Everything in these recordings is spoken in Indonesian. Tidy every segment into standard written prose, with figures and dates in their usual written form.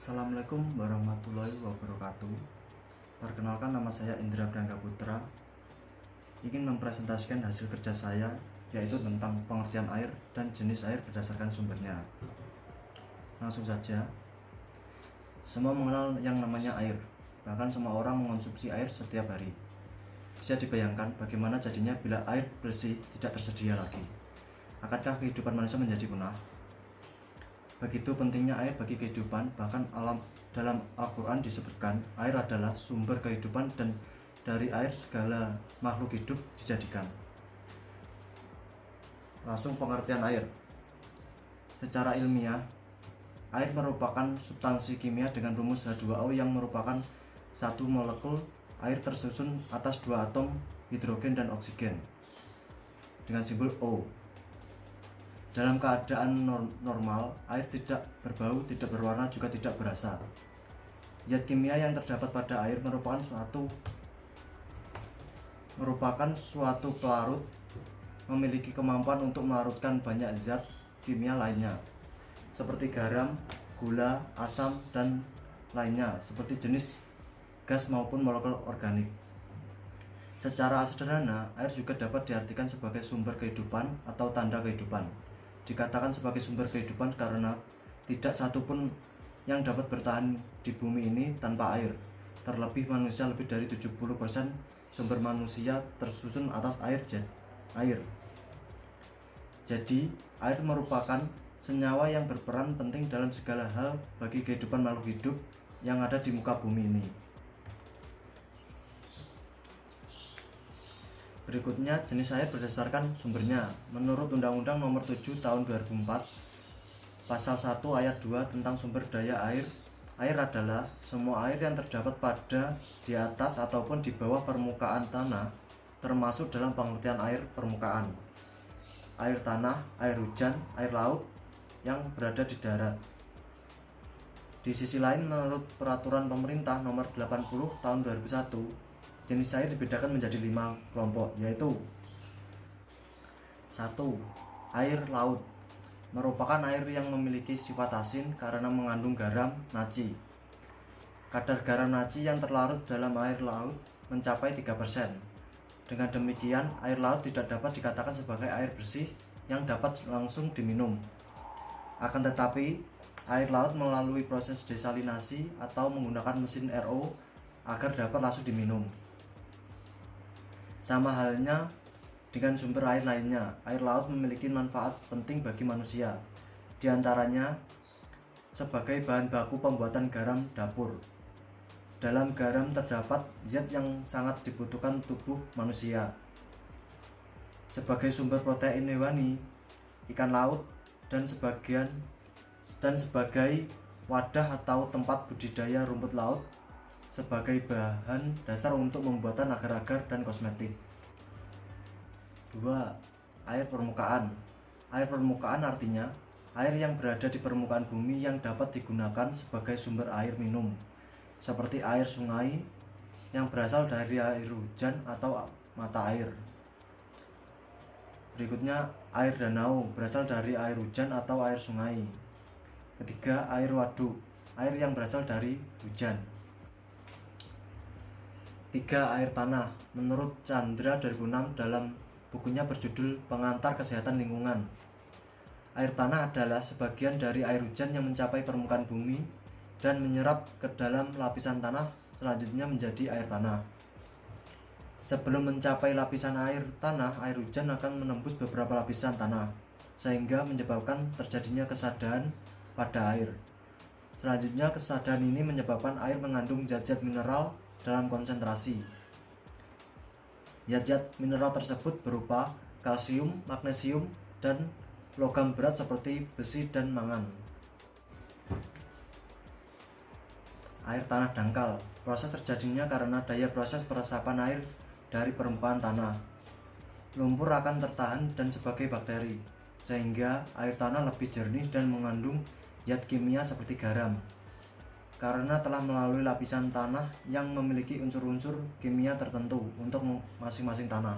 Assalamualaikum warahmatullahi wabarakatuh. Perkenalkan, nama saya Indra Brangga Putra. Ingin mempresentasikan hasil kerja saya, yaitu tentang pengertian air dan jenis air berdasarkan sumbernya. Langsung saja. Semua mengenal yang namanya air. Bahkan semua orang mengonsumsi air setiap hari. Bisa dibayangkan bagaimana jadinya bila air bersih tidak tersedia lagi. Akankah kehidupan manusia menjadi punah? Begitu pentingnya air bagi kehidupan, bahkan alam. Dalam Al-Quran disebutkan air adalah sumber kehidupan dan dari air segala makhluk hidup dijadikan. Langsung pengertian air. Secara ilmiah, air merupakan substansi kimia dengan rumus H2O yang merupakan satu molekul air tersusun atas dua atom hidrogen dan oksigen dengan simbol O. Dalam keadaan normal, air tidak berbau, tidak berwarna, juga tidak berasa. Zat kimia yang terdapat pada air merupakan suatu pelarut, memiliki kemampuan untuk melarutkan banyak zat kimia lainnya, seperti garam, gula, asam, dan lainnya, seperti jenis gas maupun molekul organik. Secara sederhana, air juga dapat diartikan sebagai sumber kehidupan atau tanda kehidupan. Dikatakan sebagai sumber kehidupan karena tidak satupun yang dapat bertahan di bumi ini tanpa air. Terlebih manusia, lebih dari 70% sumber manusia tersusun atas air. Jadi, air merupakan senyawa yang berperan penting dalam segala hal bagi kehidupan makhluk hidup yang ada di muka bumi ini. Berikutnya, jenis air berdasarkan sumbernya. Menurut Undang-Undang Nomor 7 Tahun 2004, Pasal 1 Ayat 2 tentang sumber daya air, air adalah semua air yang terdapat pada, di atas, ataupun di bawah permukaan tanah, termasuk dalam pengertian air permukaan, air tanah, air hujan, air laut yang berada di darat. Di sisi lain, menurut Peraturan Pemerintah Nomor 80 Tahun 2001, jenis air dibedakan menjadi 5 kelompok, yaitu 1. Air laut merupakan air yang memiliki sifat asin karena mengandung garam naci. Kadar garam naci yang terlarut dalam air laut mencapai 3%. Dengan demikian, air laut tidak dapat dikatakan sebagai air bersih yang dapat langsung diminum. Akan tetapi, air laut melalui proses desalinasi atau menggunakan mesin RO agar dapat langsung diminum. Sama halnya dengan sumber air lainnya, air laut memiliki manfaat penting bagi manusia. Di antaranya sebagai bahan baku pembuatan garam dapur. Dalam garam terdapat zat yang sangat dibutuhkan tubuh manusia. Sebagai sumber protein hewani, ikan laut, dan sebagai wadah atau tempat budidaya rumput laut, sebagai bahan dasar untuk pembuatan agar-agar dan kosmetik. 2. Air permukaan. Air permukaan artinya air yang berada di permukaan bumi yang dapat digunakan sebagai sumber air minum, seperti air sungai yang berasal dari air hujan atau mata air. Berikutnya, air danau berasal dari air hujan atau air sungai. Ketiga, air waduk, air yang berasal dari hujan. 3. Air tanah. Menurut Chandra 2006 dalam bukunya berjudul Pengantar Kesehatan Lingkungan, air tanah adalah sebagian dari air hujan yang mencapai permukaan bumi dan menyerap ke dalam lapisan tanah, selanjutnya menjadi air tanah. Sebelum mencapai lapisan air tanah, air hujan akan menembus beberapa lapisan tanah, sehingga menyebabkan terjadinya kesadaran pada air. Selanjutnya, kesadaran ini menyebabkan air mengandung zat-zat mineral dalam konsentrasi. Zat-zat mineral tersebut berupa kalsium, magnesium, dan logam berat seperti besi dan mangan. Air tanah dangkal. Proses terjadinya karena daya proses peresapan air dari permukaan tanah. Lumpur akan tertahan dan sebagai bakteri, sehingga air tanah lebih jernih dan mengandung zat kimia seperti garam, karena telah melalui lapisan tanah yang memiliki unsur-unsur kimia tertentu untuk masing-masing tanah.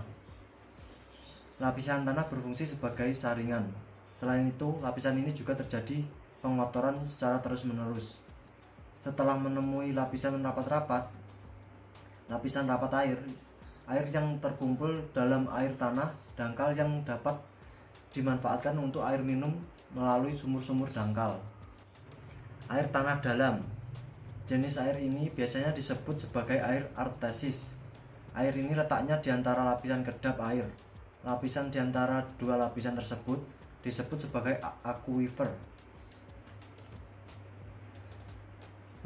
Lapisan tanah berfungsi sebagai saringan. Selain itu, lapisan ini juga terjadi pengotoran secara terus-menerus. Setelah menemui lapisan rapat air yang terkumpul dalam air tanah dangkal yang dapat dimanfaatkan untuk air minum melalui sumur-sumur dangkal. Air tanah dalam. Jenis air ini biasanya disebut sebagai air artesis. Air ini letaknya di antara lapisan kedap air. Lapisan di antara dua lapisan tersebut disebut sebagai aquifer.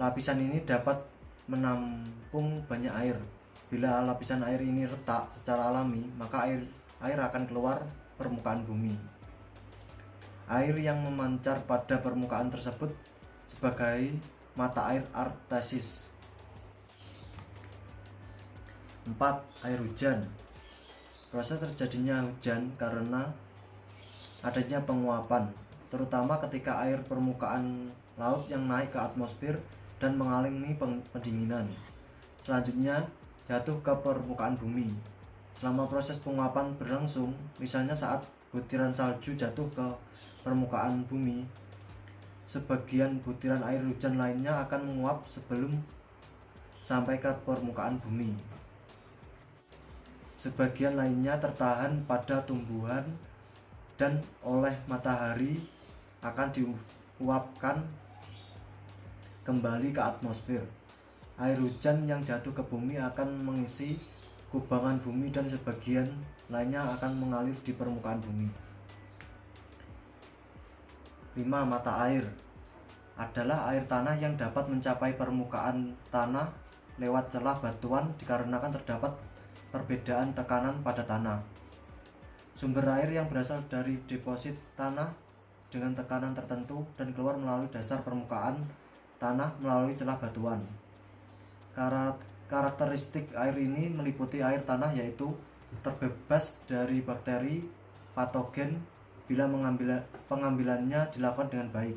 Lapisan ini dapat menampung banyak air. Bila lapisan air ini retak secara alami, maka air akan keluar permukaan bumi. Air yang memancar pada permukaan tersebut sebagai mata air artesis. 4. Air hujan. Proses terjadinya hujan karena adanya penguapan, terutama ketika air permukaan laut yang naik ke atmosfer dan mengalami pendinginan. Selanjutnya jatuh ke permukaan bumi. Selama proses penguapan berlangsung, misalnya saat butiran salju jatuh ke permukaan bumi, sebagian butiran air hujan lainnya akan menguap sebelum sampai ke permukaan bumi. Sebagian lainnya tertahan pada tumbuhan dan oleh matahari akan diuapkan kembali ke atmosfer. Air hujan yang jatuh ke bumi akan mengisi kubangan bumi dan sebagian lainnya akan mengalir di permukaan bumi. 5. Mata air adalah air tanah yang dapat mencapai permukaan tanah lewat celah batuan dikarenakan terdapat perbedaan tekanan pada tanah. Sumber air yang berasal dari deposit tanah dengan tekanan tertentu dan keluar melalui dasar permukaan tanah melalui celah batuan. Karakteristik air ini meliputi air tanah yaitu terbebas dari bakteri patogen bila pengambilannya dilakukan dengan baik,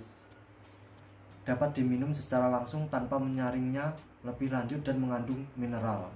dapat diminum secara langsung tanpa menyaringnya lebih lanjut dan mengandung mineral.